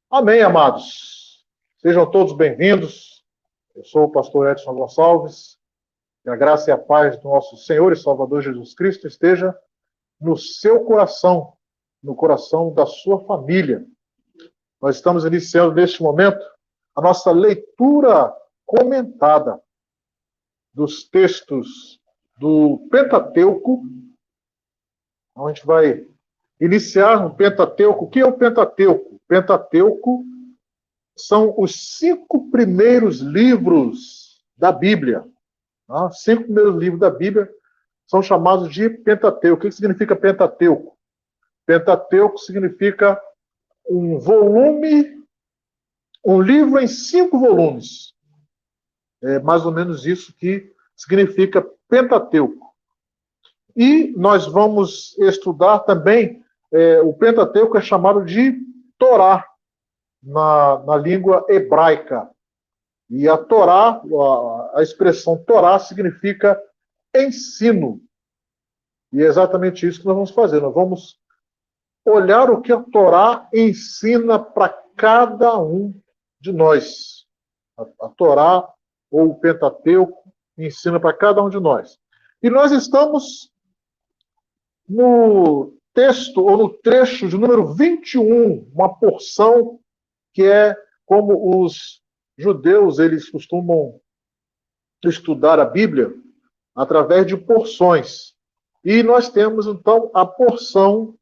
Amém, amados. Sejam todos bem-vindos. Eu sou o pastor Edson Gonçalves. Que a graça e a paz do nosso Senhor e Salvador Jesus Cristo esteja no seu coração, no coração da sua família. Nós estamos iniciando neste momento a nossa leitura comentada dos textos do Pentateuco. A gente vai iniciar no Pentateuco. O que é o Pentateuco? O Pentateuco são os 5 primeiros livros da Bíblia. Os 5 primeiros livros da Bíblia são chamados de Pentateuco. O que significa Pentateuco? Pentateuco significa um volume, um livro em 5 volumes. É mais ou menos isso que significa Pentateuco. E nós vamos estudar também, o Pentateuco é chamado de Torá, na língua hebraica. E a Torá, a expressão Torá significa ensino. E é exatamente isso que nós vamos fazer. Nós vamos olhar o que a Torá ensina para cada um de nós. A Torá, ou o Pentateuco, ensina para cada um de nós. E nós estamos no texto, ou no trecho de número 21, uma porção que é como os judeus, eles costumam estudar a Bíblia através de porções. E nós temos, então, a porção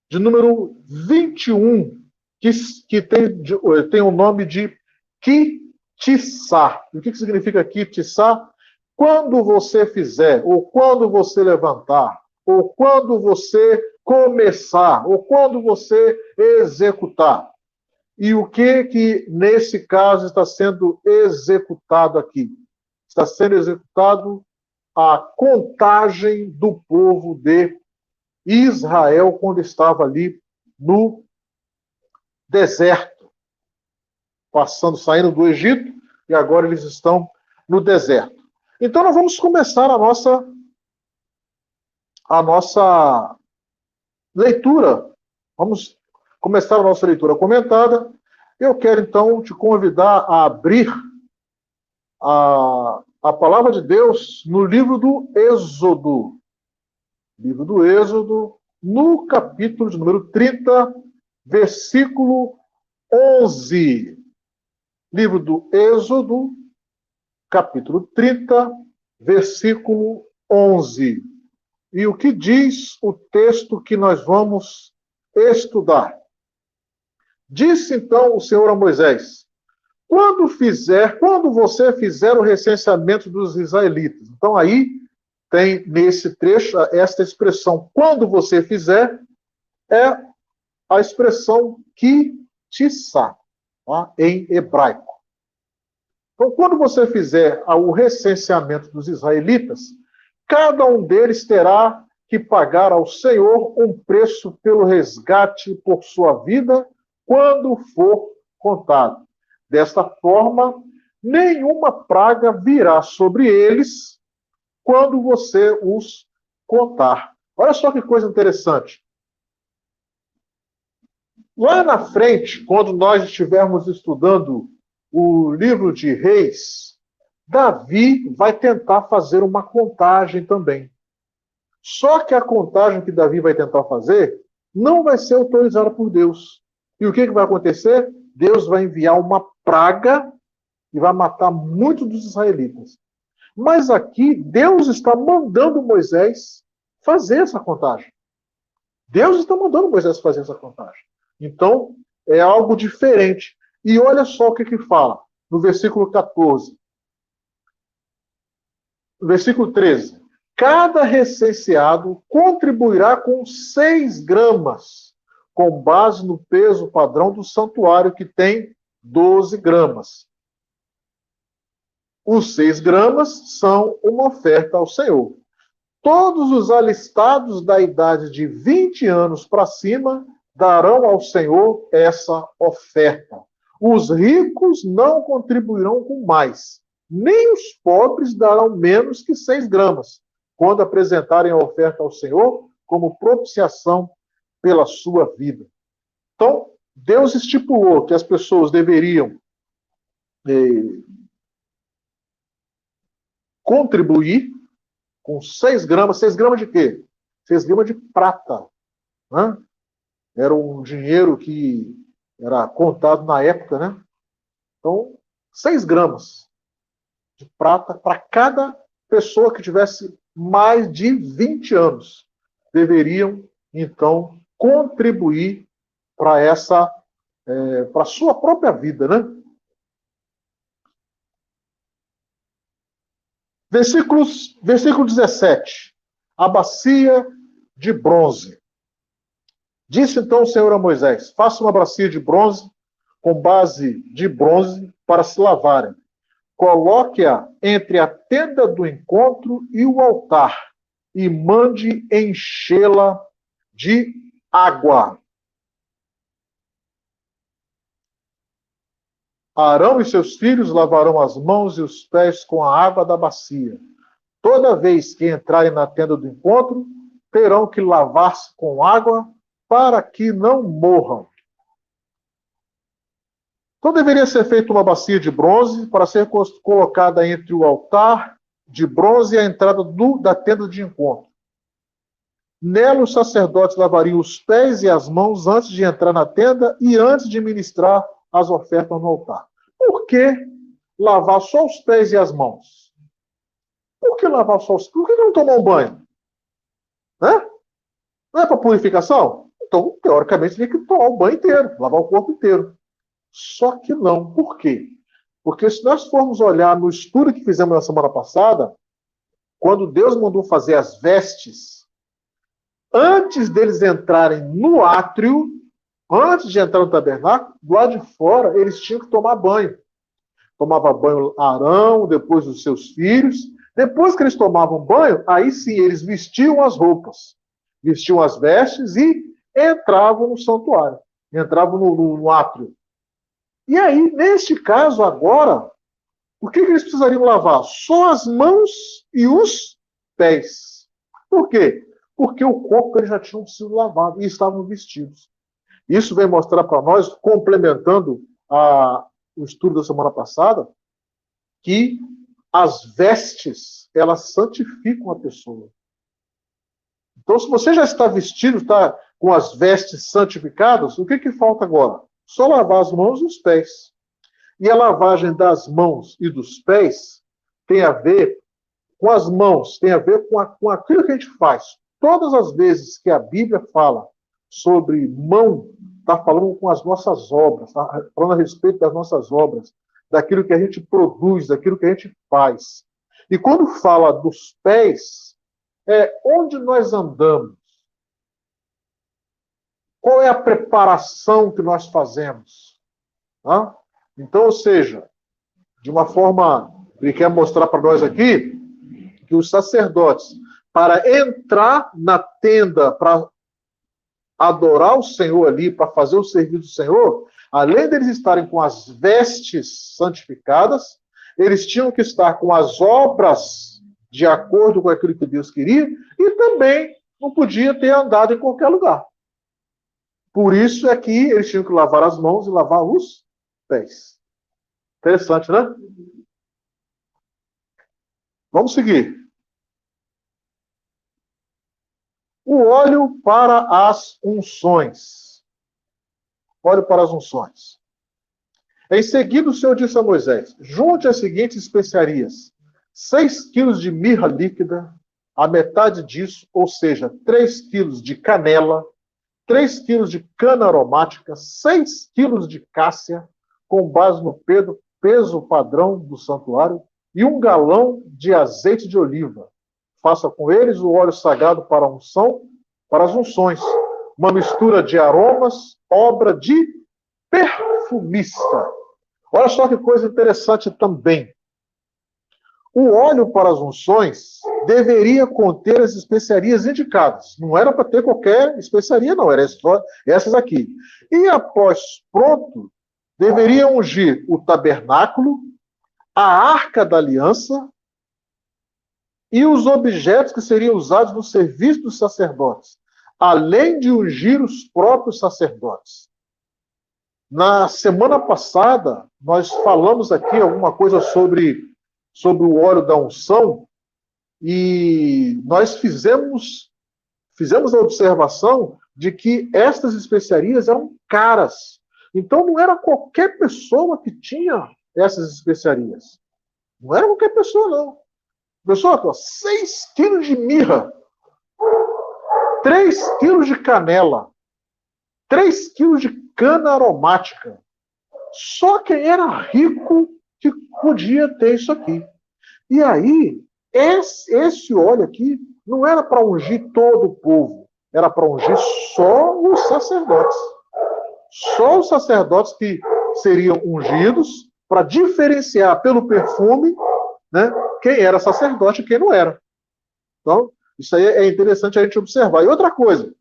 de número 21, que tem o nome de Kitissá. O que significa Kitissá? Quando você fizer, ou quando você levantar, ou quando você começar, ou quando você executar. E o que nesse caso está sendo executado aqui? Está sendo executado a contagem do povo de Israel quando estava ali no deserto, saindo do Egito, e agora eles estão no deserto. Então nós vamos começar a nossa leitura. Vamos começar a nossa leitura comentada. Eu quero, então, te convidar a abrir a palavra de Deus no livro do Êxodo. Livro do Êxodo, no capítulo de número 30, versículo 11. Livro do Êxodo, capítulo 30, versículo 11. E o que diz o texto que nós vamos estudar? Disse então o Senhor a Moisés: quando você fizer o recenseamento dos israelitas. Então aí tem nesse trecho esta expressão, quando você fizer, é a expressão kitissá, tá? Em hebraico. Então quando você fizer o recenseamento dos israelitas, cada um deles terá que pagar ao Senhor um preço pelo resgate por sua vida, quando for contado. Desta forma, nenhuma praga virá sobre eles quando você os contar. Olha só que coisa interessante. Lá na frente, quando nós estivermos estudando o livro de Reis, Davi vai tentar fazer uma contagem também. Só que a contagem que Davi vai tentar fazer não vai ser autorizada por Deus. E o que vai acontecer? Deus vai enviar uma praga e vai matar muitos dos israelitas. Mas aqui, Deus está mandando Moisés fazer essa contagem. Deus está mandando Moisés fazer essa contagem. Então, é algo diferente. E olha só o que fala no versículo 14. No versículo 13. Cada recenseado contribuirá com 6 gramas, com base no peso padrão do santuário, que tem 12 gramas. Os 6 gramas são uma oferta ao Senhor. Todos os alistados da idade de 20 anos para cima darão ao Senhor essa oferta. Os ricos não contribuirão com mais, nem os pobres darão menos que 6 gramas, quando apresentarem a oferta ao Senhor como propiciação pela sua vida. Então, Deus estipulou que as pessoas deveriam contribuir com 6 gramas. 6 gramas de quê? 6 gramas de prata. Né? Era um dinheiro que era contado na época, né? Então, 6 gramas de prata para cada pessoa que tivesse mais de 20 anos. Deveriam, então, contribuir para para a sua própria vida, né? Versículo 17. A bacia de bronze. Disse então o Senhor a Moisés: faça uma bacia de bronze, com base de bronze, para se lavarem. Coloque-a entre a tenda do encontro e o altar, e mande enchê-la de água. Arão e seus filhos lavarão as mãos e os pés com a água da bacia. Toda vez que entrarem na tenda do encontro, terão que lavar-se com água para que não morram. Então deveria ser feita uma bacia de bronze para ser colocada entre o altar de bronze e a entrada da tenda de encontro. Nela os sacerdotes lavariam os pés e as mãos antes de entrar na tenda e antes de ministrar as ofertas no altar. Por que lavar só os pés e as mãos? Por que lavar só os pés? Por que não tomar um banho? Né? Não é para purificação? Então, teoricamente, teria que tomar o banho inteiro, lavar o corpo inteiro. Só que não. Por quê? Porque se nós formos olhar no estudo que fizemos na semana passada, quando Deus mandou fazer as vestes, antes deles entrarem no átrio, antes de entrar no tabernáculo, do lado de fora, eles tinham que tomar banho. Tomava banho Arão, depois os seus filhos. Depois que eles tomavam banho, aí sim, eles vestiam as roupas, vestiam as vestes e entravam no santuário, entravam no átrio. E aí, neste caso agora, o que eles precisariam lavar? Só as mãos e os pés. Por quê? Porque o corpo eles já tinham sido lavado e estavam vestidos. Isso vem mostrar para nós, complementando o estudo da semana passada, que as vestes, elas santificam a pessoa. Então, se você já está vestido, está com as vestes santificadas, o que falta agora? Só lavar as mãos e os pés. E a lavagem das mãos e dos pés tem a ver com as mãos, tem a ver com aquilo que a gente faz. Todas as vezes que a Bíblia fala sobre mão, está falando com as nossas obras, está falando a respeito das nossas obras, daquilo que a gente produz, daquilo que a gente faz. E quando fala dos pés, é onde nós andamos. Qual é a preparação que nós fazemos? Tá? Então, ou seja, de uma forma, ele quer mostrar para nós aqui que os sacerdotes, para entrar na tenda, para adorar o Senhor ali, para fazer o serviço do Senhor, além deles estarem com as vestes santificadas, eles tinham que estar com as obras de acordo com aquilo que Deus queria e também não podia ter andado em qualquer lugar. Por isso é que eles tinham que lavar as mãos e lavar os pés. Interessante, né? Vamos seguir. O óleo para as unções. Óleo para as unções. Em seguida, o Senhor disse a Moisés: junte as seguintes especiarias: 6 quilos de mirra líquida, a metade disso, ou seja, 3 quilos de canela, 3 quilos de cana aromática, 6 quilos de cássia, com base no peso padrão do santuário, e 1 galão de azeite de oliva. Faça com eles o óleo sagrado para a unção, para as unções, uma mistura de aromas, obra de perfumista. Olha só que coisa interessante também. O óleo para as unções deveria conter as especiarias indicadas. Não era para ter qualquer especiaria, não. Era só essas aqui. E após pronto, deveria ungir o tabernáculo, a arca da aliança e os objetos que seriam usados no serviço dos sacerdotes, além de ungir os próprios sacerdotes. Na semana passada, nós falamos aqui alguma coisa sobre o óleo da unção e nós fizemos a observação de que estas especiarias eram caras. Então não era qualquer pessoa que tinha essas especiarias. Não era qualquer pessoa, não. Pessoal, 6 quilos de mirra, 3 quilos de canela, 3 quilos de cana aromática. Só quem era rico que podia ter isso aqui. E aí, esse óleo aqui não era para ungir todo o povo, era para ungir só os sacerdotes. Só os sacerdotes que seriam ungidos para diferenciar pelo perfume, né, quem era sacerdote e quem não era. Então, isso aí é interessante a gente observar. E outra coisa,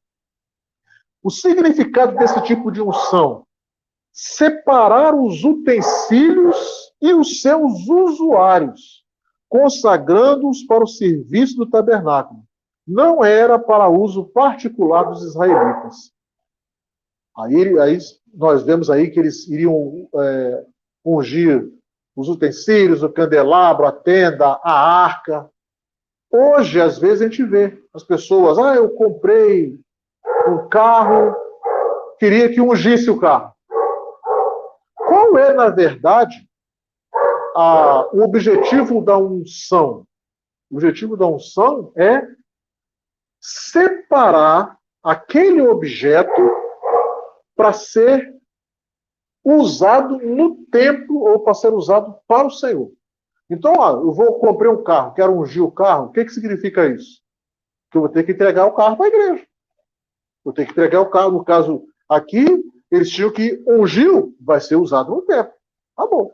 o significado desse tipo de unção: separar os utensílios e os seus usuários, consagrando-os para o serviço do tabernáculo. Não era para uso particular dos israelitas. Aí nós vemos aí que eles iriam ungir os utensílios, o candelabro, a tenda, a arca. Hoje, às vezes, a gente vê as pessoas, eu comprei um carro, queria que ungisse o carro. Qual é, na verdade, o objetivo da unção? O objetivo da unção é separar aquele objeto para ser usado no templo ou para ser usado para o Senhor. Então, eu comprei um carro, quero ungir o carro. O que significa isso? Que eu vou ter que entregar o carro para a igreja. Vou ter que entregar o carro. No caso aqui, eles tinham que ungiu, vai ser usado no templo. Tá bom.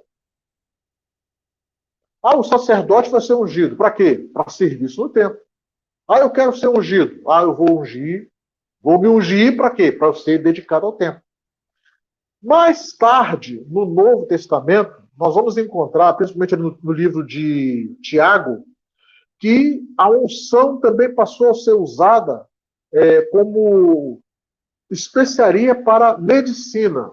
O sacerdote vai ser ungido. Para quê? Para serviço no templo. Eu quero ser ungido. Eu vou ungir. Vou me ungir para quê? Para ser dedicado ao templo. Mais tarde, no Novo Testamento, nós vamos encontrar, principalmente no livro de Tiago, que a unção também passou a ser usada como especiaria para medicina.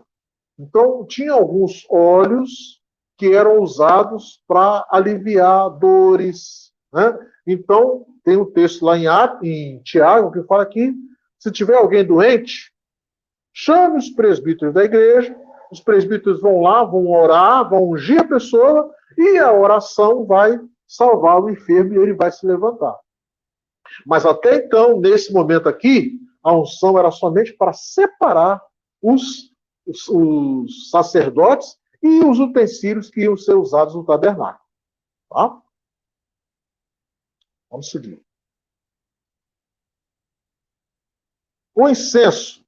Então, tinha alguns óleos que eram usados para aliviar dores, né? Então, tem um texto lá em Tiago que fala que se tiver alguém doente, chame os presbíteros da igreja, os presbíteros vão lá, vão orar, vão ungir a pessoa e a oração vai salvar o enfermo e ele vai se levantar. Mas até então, nesse momento aqui, a unção era somente para separar os sacerdotes e os utensílios que iam ser usados no tabernáculo. Tá? Vamos seguir. O incenso.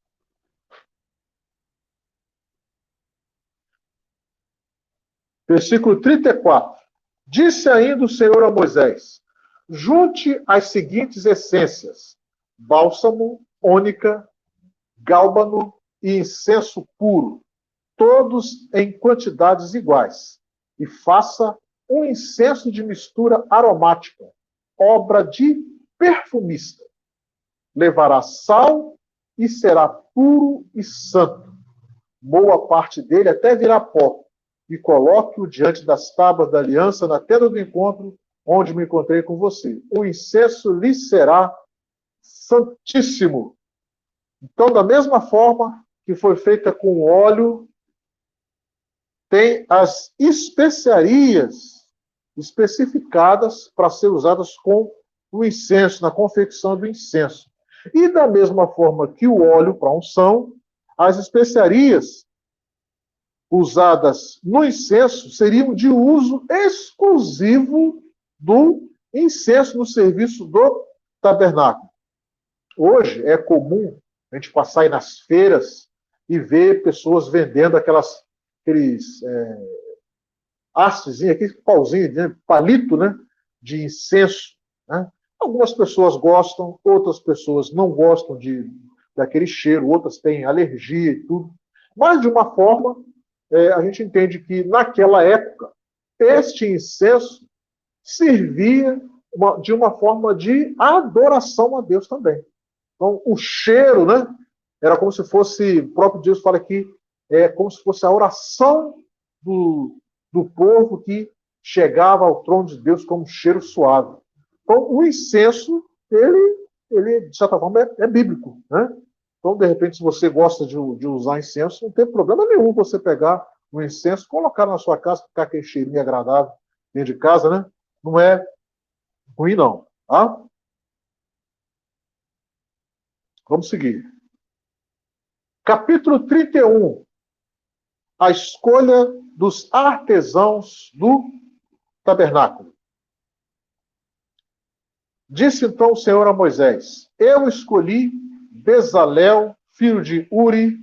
Versículo 34. Disse ainda o Senhor a Moisés: junte as seguintes essências: bálsamo, ônica, gálbano e incenso puro, todos em quantidades iguais, e faça um incenso de mistura aromática, obra de perfumista. Levará sal e será puro e santo. Moa parte dele até virar pó, e coloque-o diante das tábuas da aliança na tenda do encontro, onde me encontrei com você. O incenso lhe será santíssimo. Então, da mesma forma que foi feita com óleo, tem as especiarias especificadas para ser usadas com o incenso, na confecção do incenso. E da mesma forma que o óleo para unção, as especiarias usadas no incenso seriam de uso exclusivo do incenso no serviço do tabernáculo. Hoje é comum a gente passar aí nas feiras e ver pessoas vendendo aqueles hastes, aquele pauzinho, palito, né, de incenso. Né? Algumas pessoas gostam, outras pessoas não gostam daquele cheiro, outras têm alergia e tudo. Mas, de uma forma, a gente entende que, naquela época, este incenso servia de uma forma de adoração a Deus também. Então, o cheiro, né, era como se fosse, o próprio Deus fala aqui, é como se fosse a oração do povo que chegava ao trono de Deus como um cheiro suave. Então, o incenso, ele de certa forma, é bíblico, né? Então, de repente, se você gosta de usar incenso, não tem problema nenhum você pegar o incenso, colocar na sua casa, ficar aquele cheirinho agradável dentro de casa, né? Não é ruim, não. Tá? Vamos seguir. Capítulo 31. A escolha dos artesãos do tabernáculo. Disse então o Senhor a Moisés: Eu escolhi Bezalel, filho de Uri,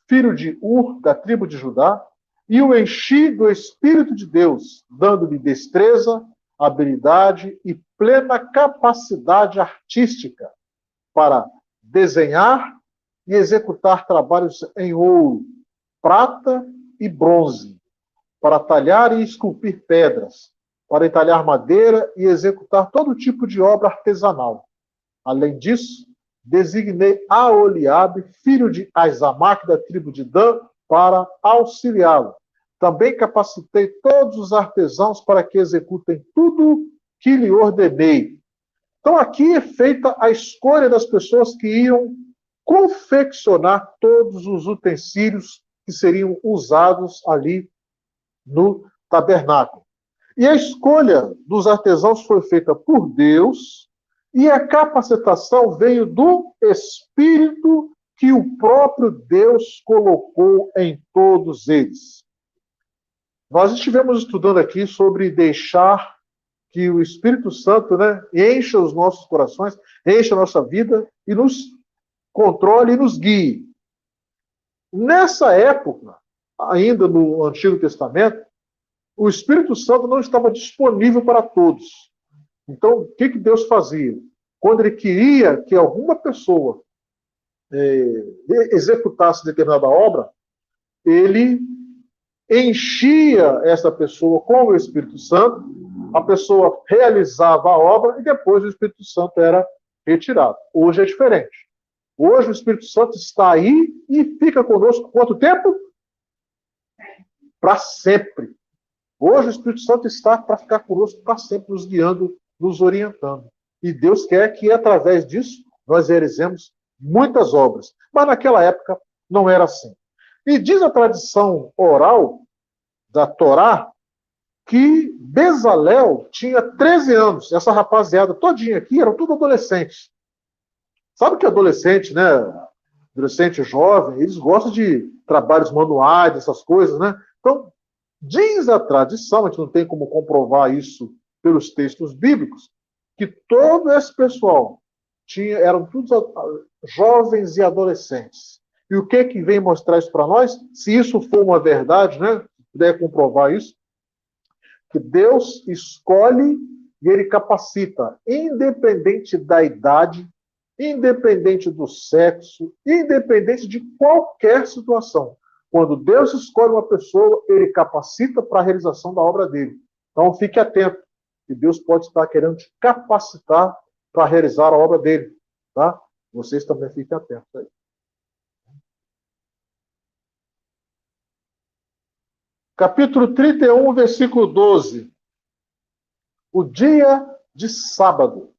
filho de Ur, da tribo de Judá, e o enchi do Espírito de Deus, dando-lhe destreza, habilidade e plena capacidade artística para desenhar e executar trabalhos em ouro, prata e bronze, para talhar e esculpir pedras, para entalhar madeira e executar todo tipo de obra artesanal. Além disso, designei Aholiabe, filho de Aizamaque, da tribo de Dan, para auxiliá-lo. Também capacitei todos os artesãos para que executem tudo que lhe ordenei. Então, aqui é feita a escolha das pessoas que iam confeccionar todos os utensílios que seriam usados ali no tabernáculo. E a escolha dos artesãos foi feita por Deus, e a capacitação veio do Espírito que o próprio Deus colocou em todos eles. Nós estivemos estudando aqui sobre deixar que o Espírito Santo, né, encha os nossos corações, encha a nossa vida e nos controle e nos guie. Nessa época, ainda no Antigo Testamento, o Espírito Santo não estava disponível para todos. Então, o que Deus fazia? Quando ele queria que alguma pessoa executasse determinada obra, ele enchia essa pessoa com o Espírito Santo, a pessoa realizava a obra e depois o Espírito Santo era retirado. Hoje é diferente. Hoje o Espírito Santo está aí e fica conosco quanto tempo? Para sempre. Hoje o Espírito Santo está para ficar conosco para sempre, nos guiando, nos orientando. E Deus quer que, através disso, nós realizemos muitas obras. Mas naquela época não era assim. E diz a tradição oral da Torá que Bezalel tinha 13 anos. Essa rapaziada todinha aqui eram tudo adolescentes. Sabe que adolescente, né? Adolescente jovem, eles gostam de trabalhos manuais, essas coisas, né? Então, diz a tradição, a gente não tem como comprovar isso pelos textos bíblicos, que todo esse pessoal eram todos jovens e adolescentes. E o que vem mostrar isso para nós? Se isso for uma verdade, né? Se puder comprovar isso, que Deus escolhe e ele capacita, independente da idade, independente do sexo, independente de qualquer situação. Quando Deus escolhe uma pessoa, ele capacita para a realização da obra dele. Então fique atento, que Deus pode estar querendo te capacitar para realizar a obra dele. Tá? Vocês também fiquem atentos aí. Capítulo 31, versículo 12. O dia de sábado.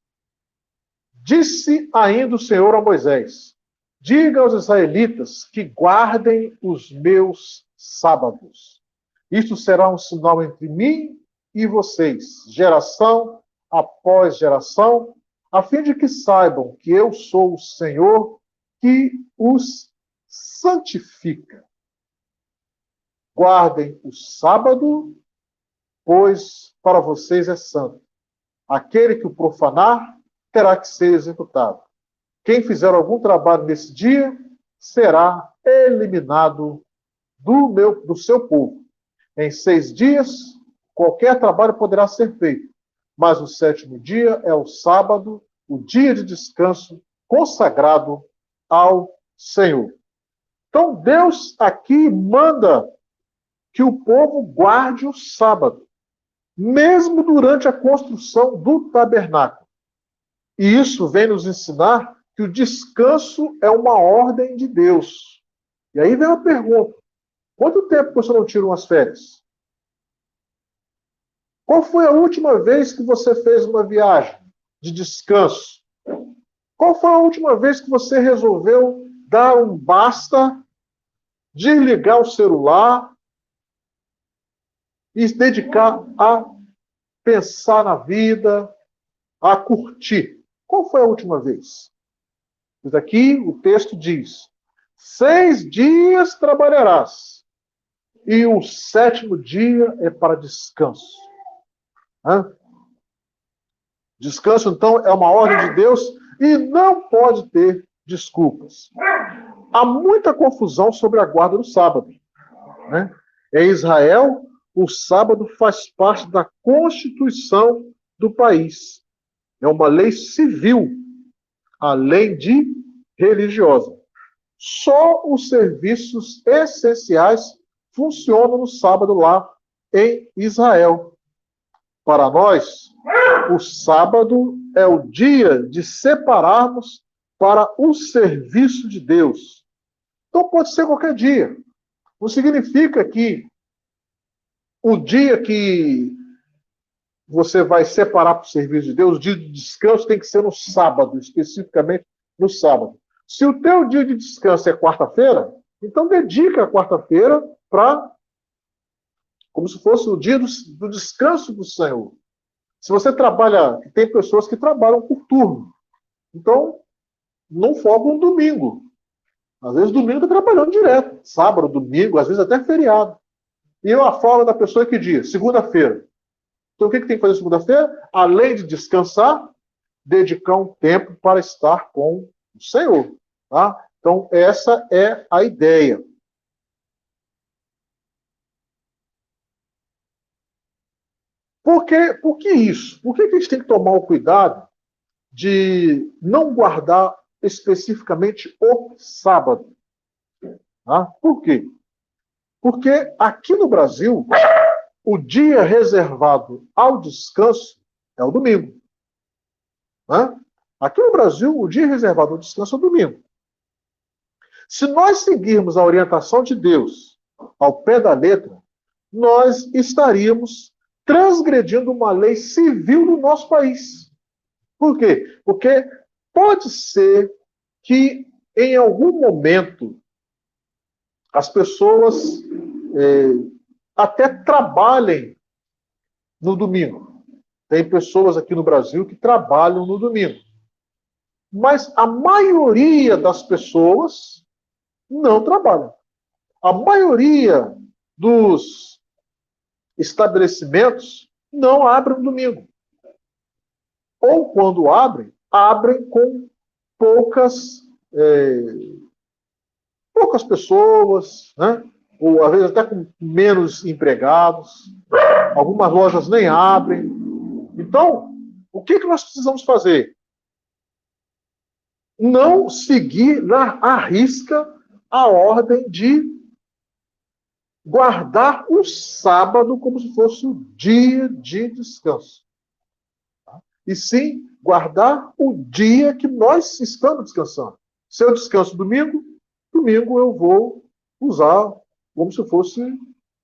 Disse ainda o Senhor a Moisés: Diga aos israelitas que guardem os meus sábados. Isto será um sinal entre mim e vocês, geração após geração, a fim de que saibam que eu sou o Senhor que os santifica. Guardem o sábado, pois para vocês é santo. Aquele que o profanar terá que ser executado. Quem fizer algum trabalho nesse dia será eliminado do seu povo. Em 6 dias, qualquer trabalho poderá ser feito, mas o 7º dia é o sábado, o dia de descanso consagrado ao Senhor. Então, Deus aqui manda que o povo guarde o sábado, mesmo durante a construção do tabernáculo. E isso vem nos ensinar que o descanso é uma ordem de Deus. E aí vem uma pergunta: Quanto tempo você não tira umas férias? Qual foi a última vez que você fez uma viagem de descanso? Qual foi a última vez que você resolveu dar um basta, desligar o celular e se dedicar a pensar na vida, a curtir? Qual foi a última vez? Mas aqui o texto diz: 6 dias trabalharás, e o 7º dia é para descanso. Descanso, então, é uma ordem de Deus e não pode ter desculpas. Há muita confusão sobre a guarda do sábado. Em Israel, o sábado faz parte da constituição do país. É uma lei civil, além de religiosa. Só os serviços essenciais funcionam no sábado lá em Israel. Para nós, o sábado é o dia de separarmos para o serviço de Deus. Então pode ser qualquer dia. Não significa que o dia que você vai separar para o serviço de Deus, o dia de descanso tem que ser no sábado, especificamente no sábado. Se o teu dia de descanso é quarta-feira, então dedica a quarta-feira para como se fosse o dia do descanso do Senhor. Se você trabalha, tem pessoas que trabalham por turno, então não folga um domingo. Às vezes domingo está trabalhando direto, sábado, domingo, às vezes até feriado. E a folga da pessoa é que dia? Segunda-feira. Então o que tem que fazer segunda-feira? Além de descansar, dedicar um tempo para estar com o Senhor. Tá? Então essa é a ideia. Por que isso? Por que a gente tem que tomar o cuidado de não guardar especificamente o sábado? Tá? Por quê? Porque aqui no Brasil, o dia reservado ao descanso é o domingo. Né? Aqui no Brasil, o dia reservado ao descanso é o domingo. Se nós seguirmos a orientação de Deus ao pé da letra, nós estaríamos transgredindo uma lei civil do nosso país. Por quê? Porque pode ser que em algum momento as pessoas até trabalhem no domingo. Tem pessoas aqui no Brasil que trabalham no domingo. Mas a maioria das pessoas não trabalham. A maioria dos estabelecimentos não abrem no domingo. Ou quando abrem, abrem com poucas pessoas, né? Ou às vezes até com menos empregados. Algumas lojas nem abrem. Então, o que nós precisamos fazer? Não seguir à risca a ordem de guardar o sábado como se fosse o dia de descanso. E sim, guardar o dia que nós estamos descansando. Se eu descanso domingo, domingo eu vou usar como se fosse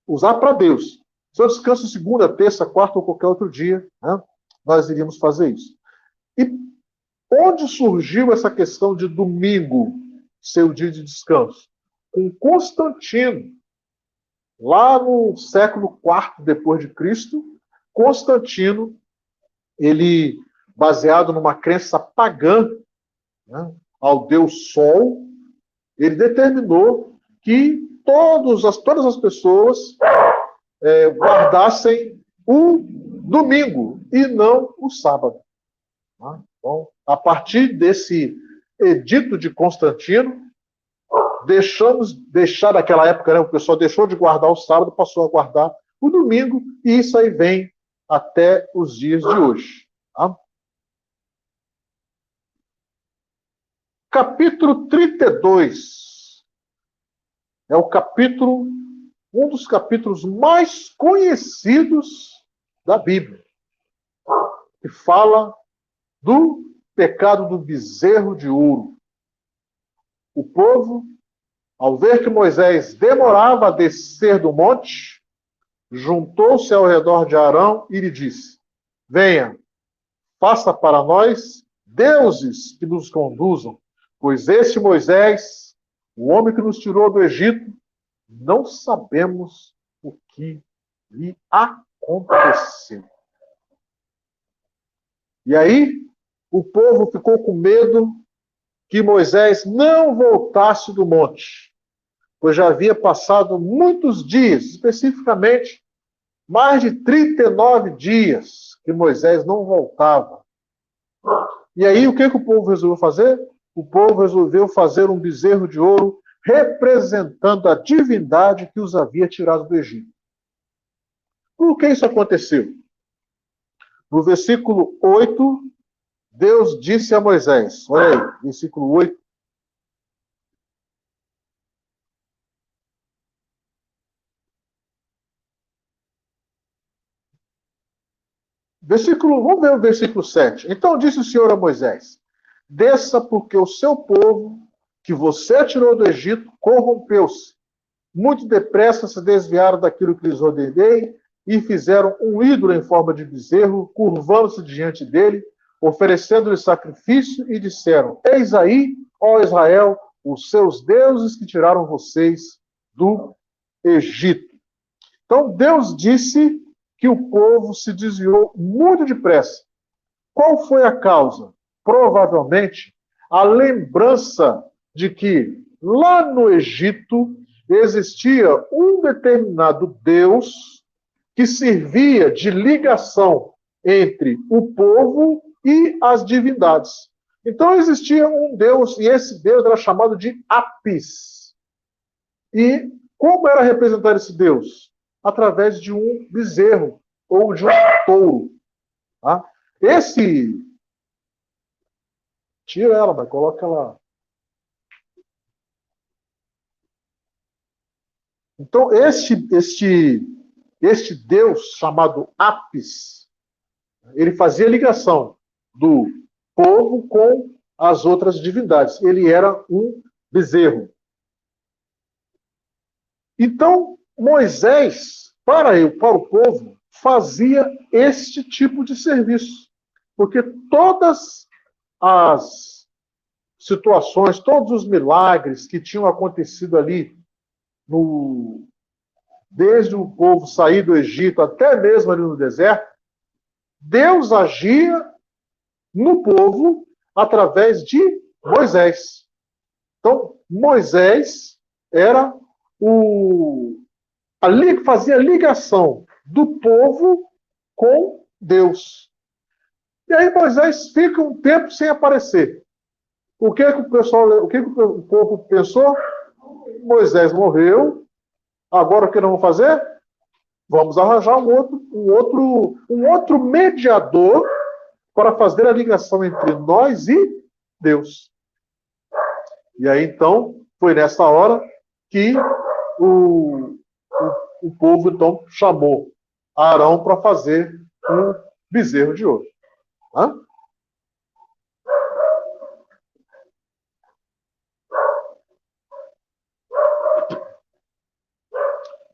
usar para Deus. Se eu descanso segunda, terça, quarta ou qualquer outro dia, né, nós iríamos fazer isso. E onde surgiu essa questão de domingo ser o dia de descanso? Com Constantino, lá no século IV depois de Cristo, Constantino, ele, baseado numa crença pagã, né, ao deus Sol, ele determinou que todas as pessoas guardassem o domingo e não o sábado. Tá? Então, a partir desse edito de Constantino, deixar naquela época, né, o pessoal deixou de guardar o sábado, passou a guardar o domingo, e isso aí vem até os dias de hoje. Tá? Capítulo 32 é um dos capítulos mais conhecidos da Bíblia, que fala do pecado do bezerro de ouro. O povo Ao ver que Moisés demorava a descer do monte, juntou-se ao redor de Arão e lhe disse: Venha, faça para nós deuses que nos conduzam, pois este Moisés, o homem que nos tirou do Egito, não sabemos o que lhe aconteceu. E aí, o povo ficou com medo que Moisés não voltasse do monte, pois já havia passado muitos dias, especificamente mais de 39 dias, que Moisés não voltava. E aí, o que o povo resolveu fazer? O povo resolveu fazer um bezerro de ouro representando a divindade que os havia tirado do Egito. Por que isso aconteceu? No versículo 8, Deus disse a Moisés, olha aí, versículo 8. Vamos ver o versículo 7. Então disse o Senhor a Moisés: Desça, porque o seu povo, que você tirou do Egito, corrompeu-se. Muito depressa se desviaram daquilo que lhes ordenei e fizeram um ídolo em forma de bezerro, curvando-se diante dele, oferecendo-lhe sacrifício, e disseram: Eis aí, ó Israel, os seus deuses que tiraram vocês do Egito. Então Deus disse que o povo se desviou muito depressa. Qual foi a causa? Provavelmente a lembrança de que lá no Egito existia um determinado Deus que servia de ligação entre o povo e as divindades. Então existia um Deus, e esse Deus era chamado de Apis. E como era representado esse Deus? Através de um bezerro ou de um touro. Tá? Tira ela, mas coloca ela. Então, este Deus chamado Apis, ele fazia ligação do povo com as outras divindades. Ele era um bezerro. Então, Moisés, para o povo, fazia este tipo de serviço. Porque todas as situações, todos os milagres que tinham acontecido ali, desde o povo sair do Egito até mesmo ali no deserto, Deus agia no povo através de Moisés. Então, Moisés era ali que fazia a ligação do povo com Deus. E aí Moisés fica um tempo sem aparecer. O que o povo pensou? Moisés morreu. Agora o que nós vamos fazer? Vamos arranjar um outro mediador para fazer a ligação entre nós e Deus. E aí então foi nessa hora que o povo então chamou Arão para fazer um bezerro de ouro. Hã?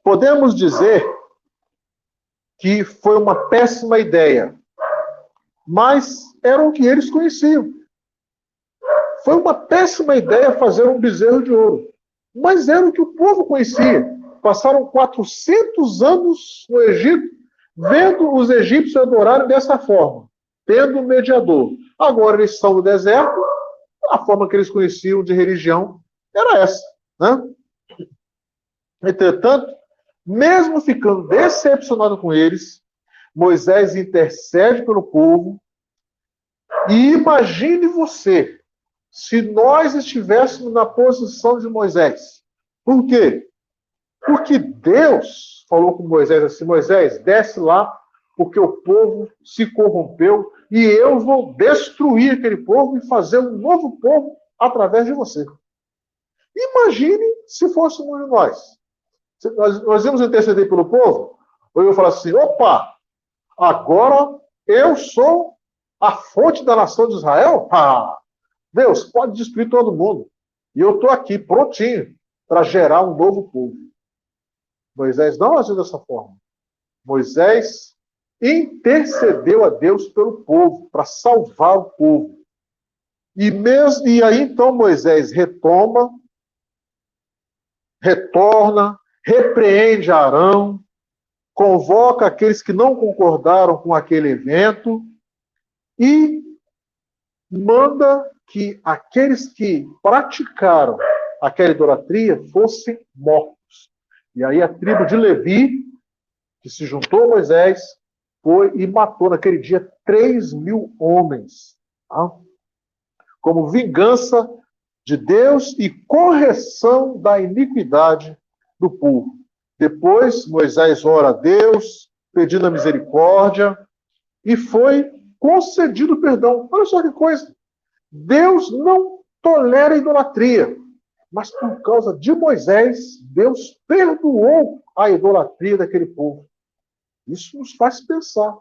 Podemos dizer que foi uma péssima ideia, mas era o que eles conheciam. Foi uma péssima ideia fazer um bezerro de ouro, mas era o que o povo conhecia. Passaram 400 anos no Egito, vendo os egípcios adorarem dessa forma, tendo um mediador. Agora eles estão no deserto, a forma que eles conheciam de religião era essa. Né? Entretanto, mesmo ficando decepcionado com eles, Moisés intercede pelo povo. E imagine você, se nós estivéssemos na posição de Moisés. Por quê? Porque Deus falou com Moisés assim: Moisés, desce lá, porque o povo se corrompeu e eu vou destruir aquele povo e fazer um novo povo através de você. Imagine se fôssemos nós. Nós íamos interceder pelo povo, ou eu falar assim: opa, agora eu sou a fonte da nação de Israel? Ah, Deus, pode destruir todo mundo. E eu estou aqui, prontinho. para gerar um novo povo. Moisés não agiu dessa forma. Moisés intercedeu a Deus pelo povo, para salvar o povo. E aí então Moisés retorna, repreende Arão, convoca aqueles que não concordaram com aquele evento e manda que aqueles que praticaram aquela idolatria fossem mortos. E aí a tribo de Levi, que se juntou a Moisés, foi e matou naquele dia 3.000 homens. Tá? Como vingança de Deus e correção da iniquidade do povo. Depois, Moisés ora a Deus, pedindo a misericórdia, e foi concedido perdão. Olha só que coisa. Deus não tolera a idolatria, mas por causa de Moisés, Deus perdoou a idolatria daquele povo. Isso nos faz pensar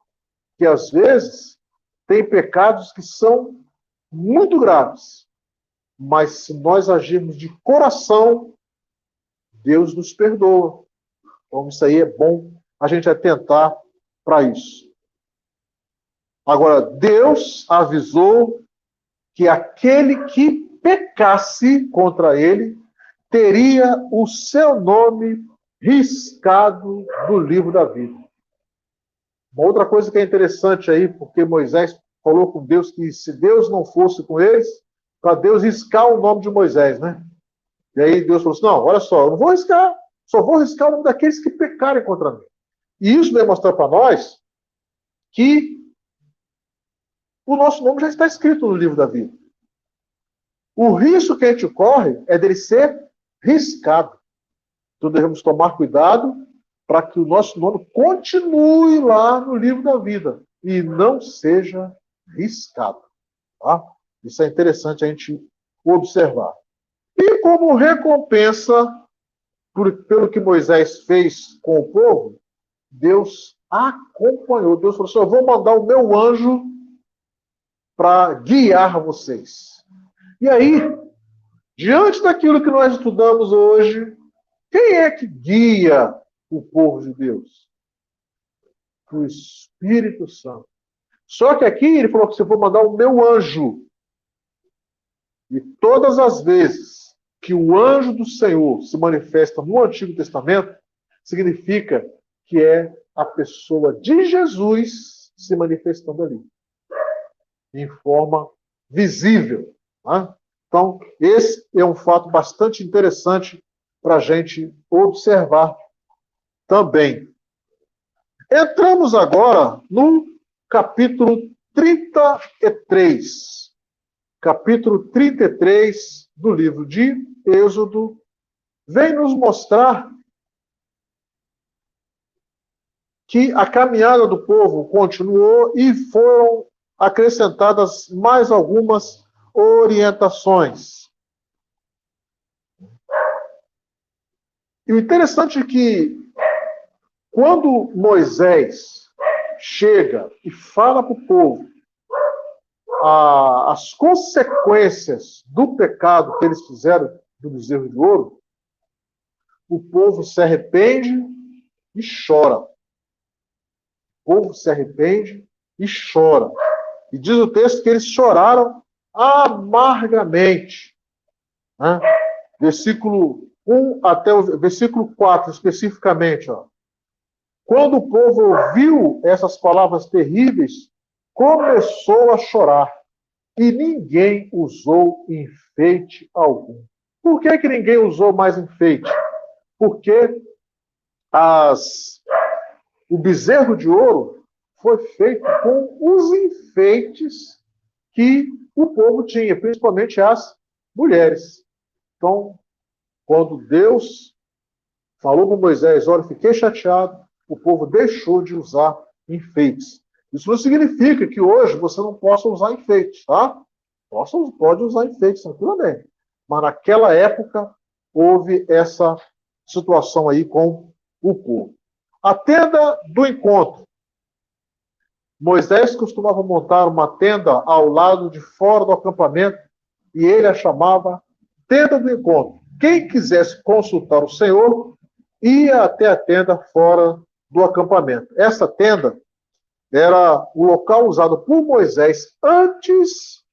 que, às vezes, tem pecados que são muito graves, mas se nós agirmos de coração, Deus nos perdoa. Então, isso aí é bom a gente atentar para isso. Agora, Deus avisou que aquele que pecasse contra ele teria o seu nome riscado do livro da vida. Uma outra coisa que é interessante aí, porque Moisés falou com Deus que se Deus não fosse com eles, para Deus riscar o nome de Moisés, né? E aí Deus falou assim, não, olha só, eu não vou riscar, só vou riscar o nome daqueles que pecarem contra mim. E isso vai mostrar para nós que o nosso nome já está escrito no livro da vida. O risco que a gente corre é dele ser riscado. Então devemos tomar cuidado para que o nosso nome continue lá no livro da vida e não seja riscado. Tá? Isso é interessante a gente observar. E como recompensa pelo que Moisés fez com o povo, Deus acompanhou. Deus falou assim, eu vou mandar o meu anjo para guiar vocês. E aí, diante daquilo que nós estudamos hoje, quem é que guia o povo de Deus? O Espírito Santo. Só que aqui ele falou que eu vou mandar o meu anjo. E todas as vezes que o anjo do Senhor se manifesta no Antigo Testamento, significa que é a pessoa de Jesus se manifestando ali. Em forma visível. Tá? Então, esse é um fato bastante interessante para a gente observar também. Entramos agora no capítulo 33. Capítulo 33 do livro de Êxodo vem nos mostrar que a caminhada do povo continuou e foram acrescentadas mais algumas orientações. E o interessante é que quando Moisés chega e fala para o povo as consequências do pecado que eles fizeram do bezerro de ouro, o povo se arrepende e chora. O povo se arrepende e chora. E diz o texto que eles choraram amargamente. Né? Versículo 1 até o versículo 4, especificamente. Ó. Quando o povo ouviu essas palavras terríveis, começou a chorar. E ninguém usou enfeite algum. Por que ninguém usou mais enfeite? Porque o bezerro de ouro foi feito com os enfeites que o povo tinha, principalmente as mulheres. Então, quando Deus falou para Moisés, olha, fiquei chateado, o povo deixou de usar enfeites. Isso não significa que hoje você não possa usar enfeites, tá? Pode usar enfeites tranquilamente. Mas naquela época houve essa situação aí com o povo. A tenda do encontro. Moisés costumava montar uma tenda ao lado de fora do acampamento e ele a chamava tenda do encontro. quem quisesse consultar o Senhor ia até a tenda fora do acampamento. Essa tenda era o local usado por Moisés antes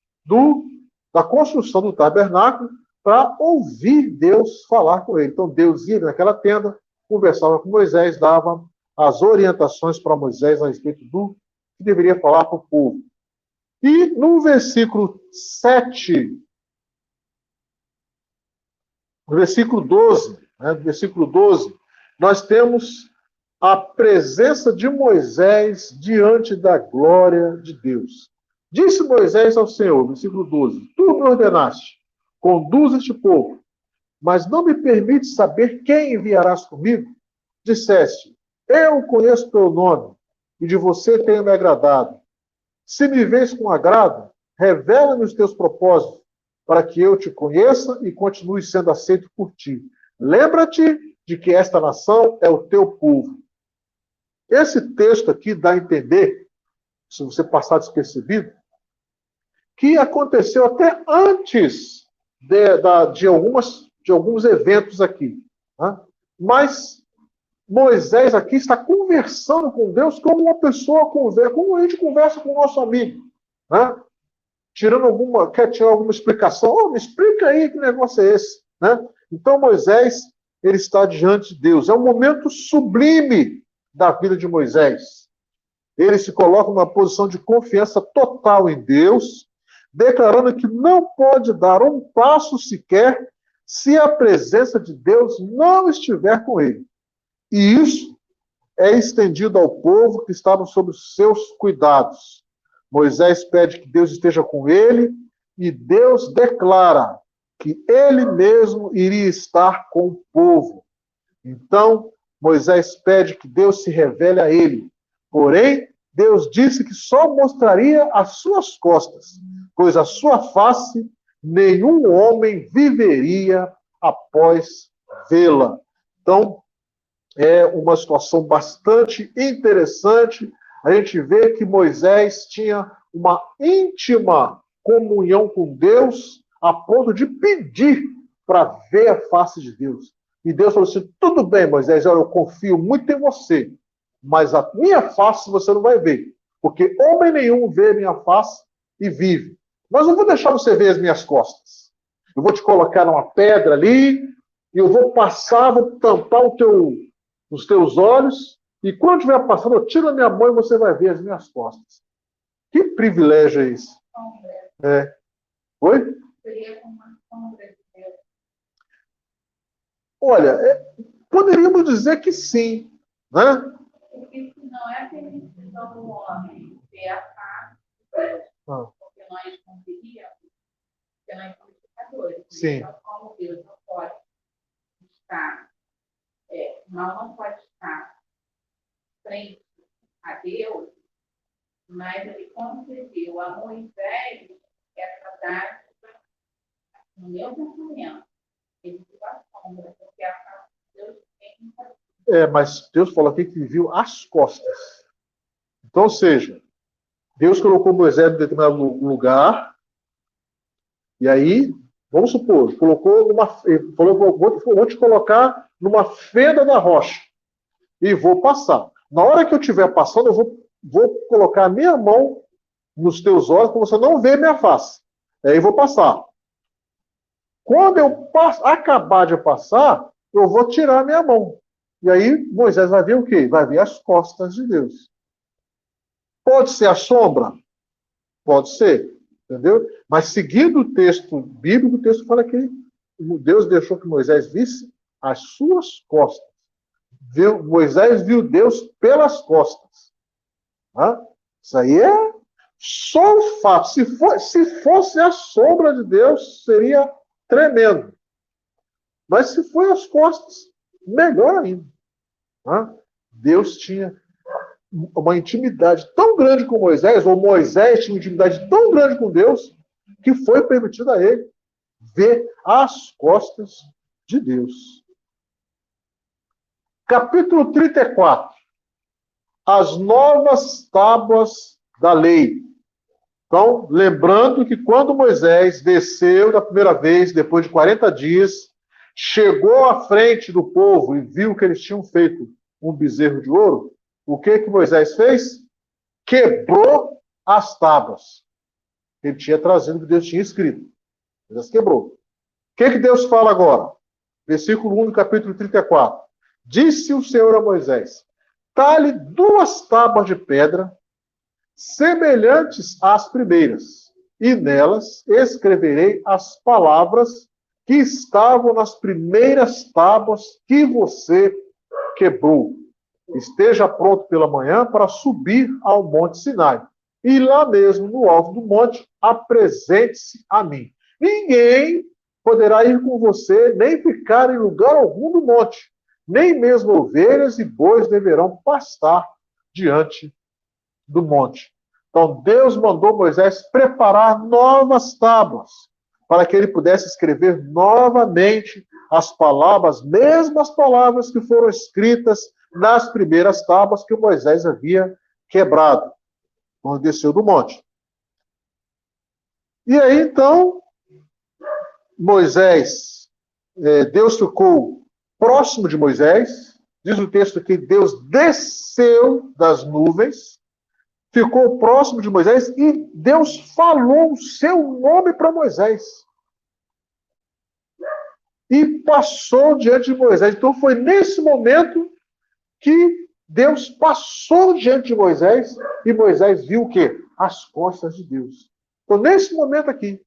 da construção do tabernáculo para ouvir Deus falar com ele. Então Deus ia naquela tenda, conversava com Moisés, dava as orientações para Moisés a respeito do que deveria falar para o povo. E no versículo 7, no versículo 12, nós temos a presença de Moisés diante da glória de Deus. Disse Moisés ao Senhor, versículo 12, tu me ordenaste, conduz este povo, mas não me permites saber quem enviarás comigo? Disseste, eu conheço teu nome, e de você tenho me agradado. Se me vês com agrado, revela-me os teus propósitos, para que eu te conheça e continue sendo aceito por ti. Lembra-te de que esta nação é o teu povo. Esse texto aqui dá a entender, se você passar despercebido, que aconteceu até antes de alguns eventos aqui. Né? Mas Moisés aqui está conversando com Deus como uma pessoa conversa, como a gente conversa com o nosso amigo. Né? Quer tirar alguma explicação? Oh, me explica aí que negócio é esse. Né? Então Moisés, ele está diante de Deus. É um momento sublime da vida de Moisés. Ele se coloca numa posição de confiança total em Deus, declarando que não pode dar um passo sequer se a presença de Deus não estiver com ele. E isso é estendido ao povo que estava sob os seus cuidados. Moisés pede que Deus esteja com ele e Deus declara que ele mesmo iria estar com o povo. Então, Moisés pede que Deus se revele a ele. Porém, Deus disse que só mostraria as suas costas, pois a sua face nenhum homem viveria após vê-la. Então, é uma situação bastante interessante. A gente vê que Moisés tinha uma íntima comunhão com Deus, a ponto de pedir para ver a face de Deus. E Deus falou assim, tudo bem, Moisés, eu confio muito em você, mas a minha face você não vai ver, porque homem nenhum vê a minha face e vive. Mas eu vou deixar você ver as minhas costas. Eu vou te colocar numa pedra ali, e eu vou passar, vou tampar os teus olhos, e quando estiver passando, eu tiro a minha mão e você vai ver as minhas costas. Que privilégio é esse? É. Oi? Olha, poderíamos dizer que sim, né? Porque não é a permissão do homem ver a face, porque nós conseguiríamos, porque nós somos pecadores. Sim. Então, como Deus não pode estar, não pode estar frente a Deus, mas ele concedeu a Moisés essa dádiva no meu pensamento. Ele viu a sombra, porque a face de Deus tem. Mas Deus falou aqui que viu as costas. Então, ou seja, Deus colocou Moisés em determinado lugar, e aí, vamos supor, falou, vou te colocar numa fenda da rocha, e vou passar. Na hora que eu estiver passando, eu vou colocar a minha mão nos teus olhos, para você não ver minha face. Aí vou passar. Quando eu acabar de passar, eu vou tirar a minha mão. E aí Moisés vai ver o quê? Vai ver as costas de Deus. Pode ser a sombra? Pode ser. Entendeu? Mas seguindo o texto bíblico, o texto fala que Deus deixou que Moisés visse as suas costas. Moisés viu Deus pelas costas. Isso aí é só o fato. Se fosse a sombra de Deus, seria tremendo. Mas se foi as costas, melhor ainda. Deus tinha uma intimidade tão grande com Moisés, ou Moisés tinha uma intimidade tão grande com Deus, que foi permitido a ele ver as costas de Deus. Capítulo 34. As novas tábuas da lei. Então, lembrando que quando Moisés desceu da primeira vez, depois de 40 dias, chegou à frente do povo e viu que eles tinham feito um bezerro de ouro, o que Moisés fez? Quebrou as tábuas. Ele tinha trazido, que Deus tinha escrito. Moisés quebrou. O que Deus fala agora? Versículo 1 do capítulo 34. Disse o Senhor a Moisés: talhe 2 tábuas de pedra, semelhantes às primeiras, e nelas escreverei as palavras que estavam nas primeiras tábuas que você quebrou. Esteja pronto pela manhã para subir ao Monte Sinai. E lá mesmo, no alto do monte, apresente-se a mim. Ninguém poderá ir com você, nem ficar em lugar algum do monte. Nem mesmo ovelhas e bois deverão pastar diante do monte. Então, Deus mandou Moisés preparar novas tábuas, para que ele pudesse escrever novamente as palavras, mesmas palavras que foram escritas nas primeiras tábuas que Moisés havia quebrado, quando desceu do monte. E aí, então, Deus ficou próximo de Moisés, diz o texto que Deus desceu das nuvens, ficou próximo de Moisés e Deus falou o seu nome para Moisés. E passou diante de Moisés. Então foi nesse momento que Deus passou diante de Moisés e Moisés viu o quê? As costas de Deus. Então nesse momento aqui,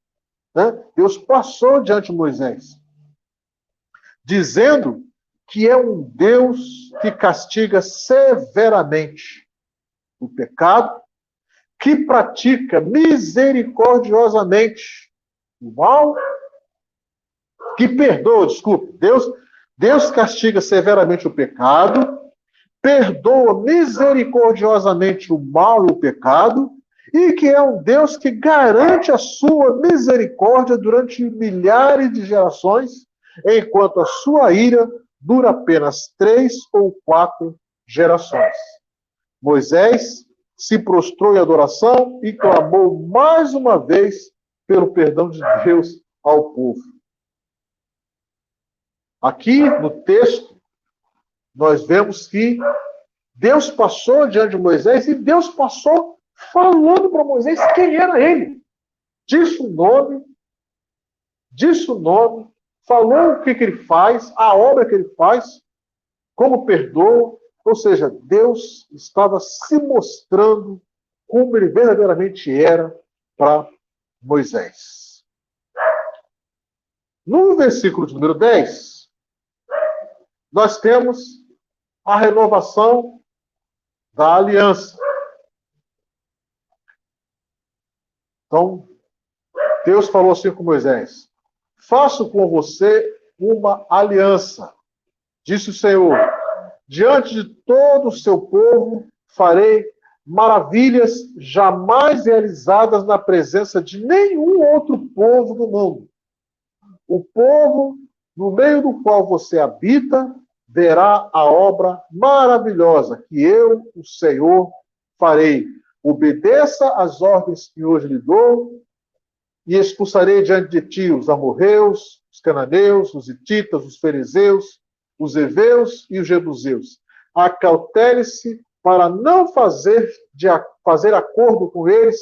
né, Deus passou diante de Moisés, dizendo que é um Deus que castiga severamente o pecado, que pratica misericordiosamente o mal, que perdoa, desculpe, Deus castiga severamente o pecado, perdoa misericordiosamente o mal e o pecado, e que é um Deus que garante a sua misericórdia durante milhares de gerações, enquanto a sua ira dura apenas 3 ou 4 gerações. Moisés se prostrou em adoração e clamou mais uma vez pelo perdão de Deus ao povo. Aqui no texto, nós vemos que Deus passou diante de Moisés e Deus passou falando para Moisés quem era ele. Disse o nome, falou o que ele faz, a obra que ele faz, como perdoa. Ou seja, Deus estava se mostrando como ele verdadeiramente era para Moisés. No versículo de número 10, nós temos a renovação da aliança. Então, Deus falou assim com Moisés: faço com você uma aliança, disse o Senhor. Diante de todo o seu povo farei maravilhas jamais realizadas na presença de nenhum outro povo do mundo. O povo no meio do qual você habita verá a obra maravilhosa que eu, o Senhor, farei. Obedeça às ordens que hoje lhe dou, e expulsarei diante de ti os amorreus, os cananeus, os hititas, os fariseus, os heveus e os jebuseus. Acautele-se para não fazer acordo com eles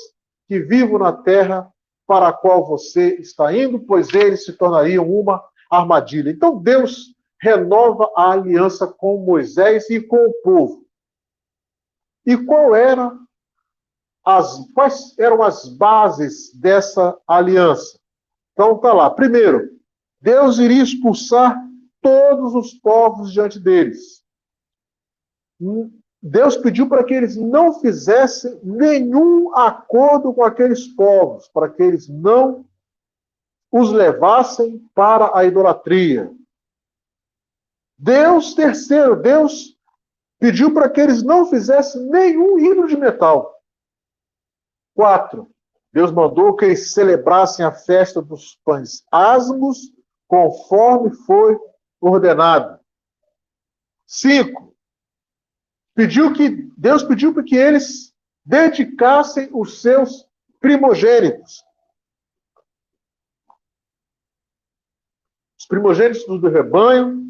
que vivam na terra para a qual você está indo, pois eles se tornariam uma armadilha. Então Deus renova a aliança com Moisés e com o povo. E quais eram as bases dessa aliança? Então está lá. Primeiro, Deus iria expulsar todos os povos diante deles. Deus pediu para que eles não fizessem nenhum acordo com aqueles povos, para que eles não os levassem para a idolatria. Terceiro, Deus pediu para que eles não fizessem nenhum ídolo de metal. 4, Deus mandou que eles celebrassem a festa dos pães asmos, conforme foi ordenado. 5, Deus pediu para que eles dedicassem os seus primogênitos. Os primogênitos do rebanho,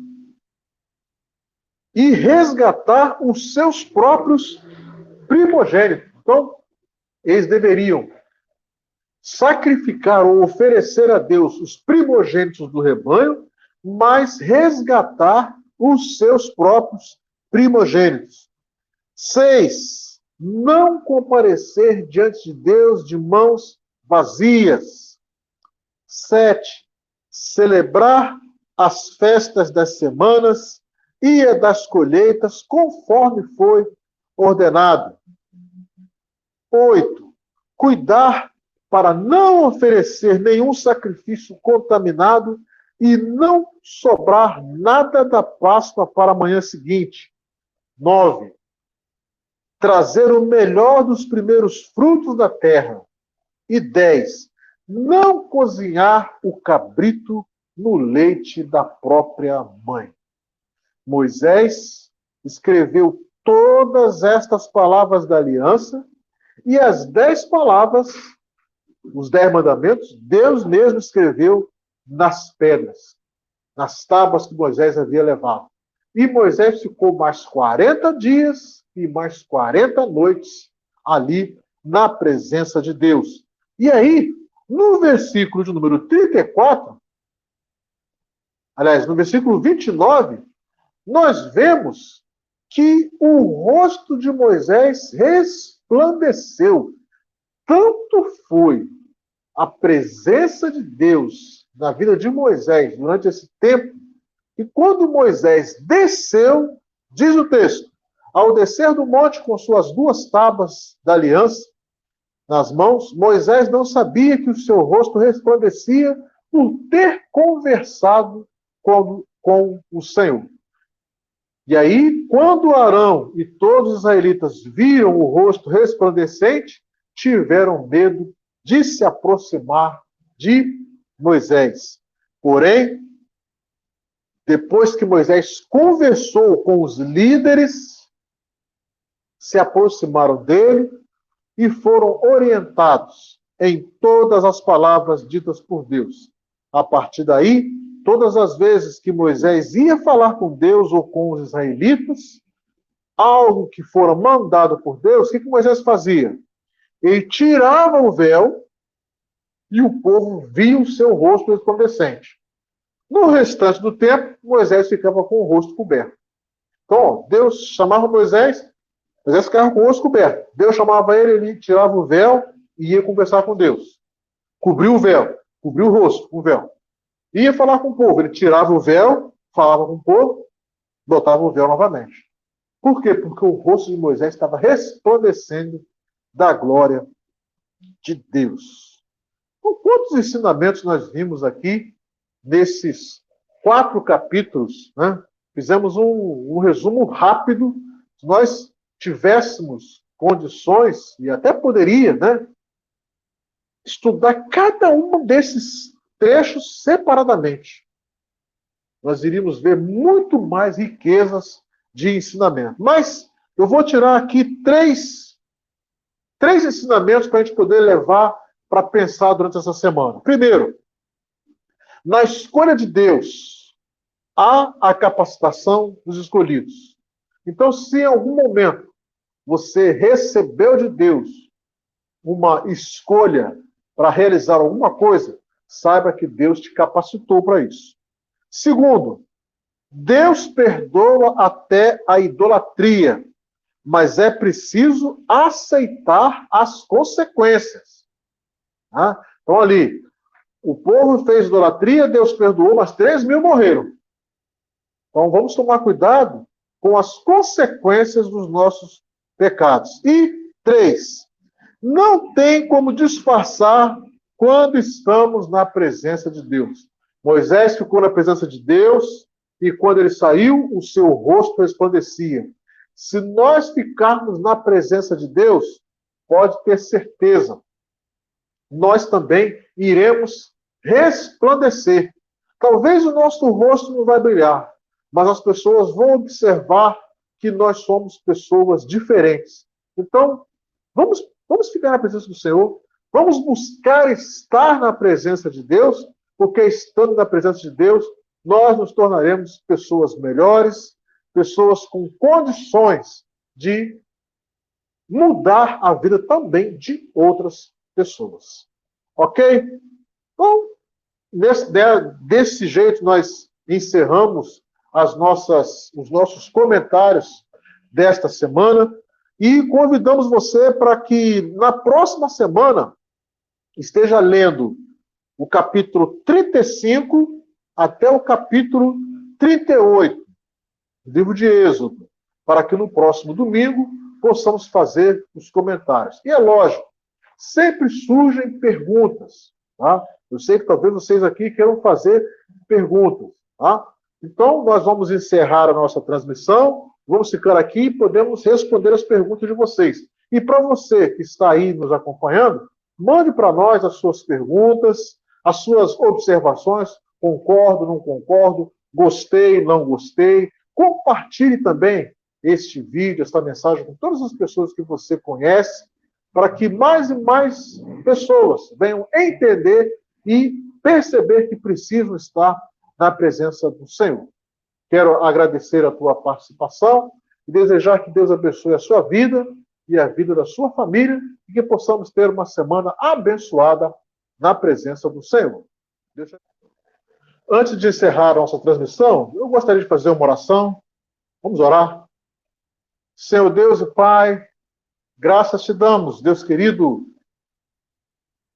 e resgatar os seus próprios primogênitos. Então, eles deveriam sacrificar ou oferecer a Deus os primogênitos do rebanho, mas resgatar os seus próprios primogênitos. 6. Não comparecer diante de Deus de mãos vazias. 7. Celebrar as festas das semanas e a das colheitas, conforme foi ordenado. 8. Cuidar para não oferecer nenhum sacrifício contaminado e não sobrar nada da Páscoa para a manhã seguinte. 9. Trazer o melhor dos primeiros frutos da terra. E 10. Não cozinhar o cabrito no leite da própria mãe. Moisés escreveu todas estas palavras da aliança e as 10 palavras, os 10 mandamentos, Deus mesmo escreveu nas pedras, nas tábuas que Moisés havia levado. E Moisés ficou mais 40 dias e mais 40 noites ali na presença de Deus. E aí, no versículo de número 34, aliás, no versículo 29, nós vemos que o rosto de Moisés resplandeceu. Tanto foi a presença de Deus na vida de Moisés durante esse tempo, que quando Moisés desceu, diz o texto, ao descer do monte com suas 2 tábuas da aliança nas mãos, Moisés não sabia que o seu rosto resplandecia por ter conversado com o Senhor. E aí, quando Arão e todos os israelitas viram o rosto resplandecente, tiveram medo de se aproximar de Moisés. Porém, depois que Moisés conversou com os líderes, se aproximaram dele e foram orientados em todas as palavras ditas por Deus. A partir daí, todas as vezes que Moisés ia falar com Deus ou com os israelitas, algo que fora mandado por Deus, o que Moisés fazia? Ele tirava o véu e o povo via o seu rosto resplandecente. No restante do tempo, Moisés ficava com o rosto coberto. Então, Deus chamava Moisés ficava com o rosto coberto. Deus chamava ele tirava o véu e ia conversar com Deus. Cobriu o véu, cobriu o rosto com o véu. Ia falar com o povo, ele tirava o véu, falava com o povo, botava o véu novamente. Por quê? Porque o rosto de Moisés estava resplandecendo da glória de Deus. Então, quantos ensinamentos nós vimos aqui nesses 4 capítulos, né? Fizemos um resumo rápido. Se nós tivéssemos condições, e até poderia, né, estudar cada um desses trechos separadamente, nós iríamos ver muito mais riquezas de ensinamento. Mas eu vou tirar aqui três ensinamentos para a gente poder levar para pensar durante essa semana. Primeiro, na escolha de Deus, há a capacitação dos escolhidos. Então, se em algum momento você recebeu de Deus uma escolha para realizar alguma coisa, saiba que Deus te capacitou para isso. Segundo, Deus perdoa até a idolatria, mas é preciso aceitar as consequências. Tá? Então, ali, o povo fez idolatria, Deus perdoou, mas 3.000 morreram. Então, vamos tomar cuidado com as consequências dos nossos pecados. E 3, não tem como disfarçar quando estamos na presença de Deus. Moisés ficou na presença de Deus e quando ele saiu, o seu rosto resplandecia. Se nós ficarmos na presença de Deus, pode ter certeza, nós também iremos resplandecer. Talvez o nosso rosto não vai brilhar, mas as pessoas vão observar que nós somos pessoas diferentes. Então, vamos ficar na presença do Senhor, vamos buscar estar na presença de Deus, porque estando na presença de Deus, nós nos tornaremos pessoas melhores, pessoas com condições de mudar a vida também de outras pessoas. Ok? Então, desse jeito, nós encerramos os nossos comentários desta semana e convidamos você para que na próxima semana esteja lendo o capítulo 35 até o capítulo 38 do livro de Êxodo, para que no próximo domingo possamos fazer os comentários. E é lógico, sempre surgem perguntas, tá? Eu sei que talvez vocês aqui queiram fazer perguntas, tá? Então, nós vamos encerrar a nossa transmissão, vamos ficar aqui e podemos responder as perguntas de vocês. E para você que está aí nos acompanhando, mande para nós as suas perguntas, as suas observações, concordo, não concordo, gostei, não gostei. Compartilhe também este vídeo, esta mensagem com todas as pessoas que você conhece, para que mais e mais pessoas venham entender e perceber que precisam estar na presença do Senhor. Quero agradecer a tua participação e desejar que Deus abençoe a sua vida e a vida da sua família e que possamos ter uma semana abençoada na presença do Senhor. Antes de encerrar a nossa transmissão, eu gostaria de fazer uma oração. Vamos orar. Senhor Deus e Pai, graças te damos, Deus querido,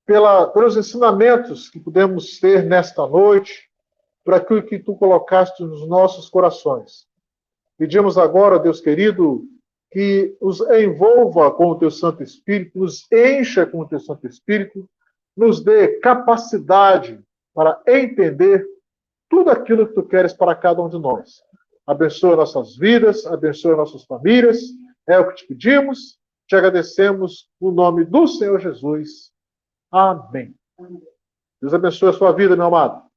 pelos ensinamentos que pudemos ter nesta noite, por aquilo que tu colocaste nos nossos corações. Pedimos agora, Deus querido, que nos envolva com o teu Santo Espírito, nos encha com o teu Santo Espírito, nos dê capacidade para entender tudo aquilo que tu queres para cada um de nós. Abençoa nossas vidas, abençoa nossas famílias, é o que te pedimos, te agradecemos no nome do Senhor Jesus. Amém. Deus abençoe a sua vida, meu amado.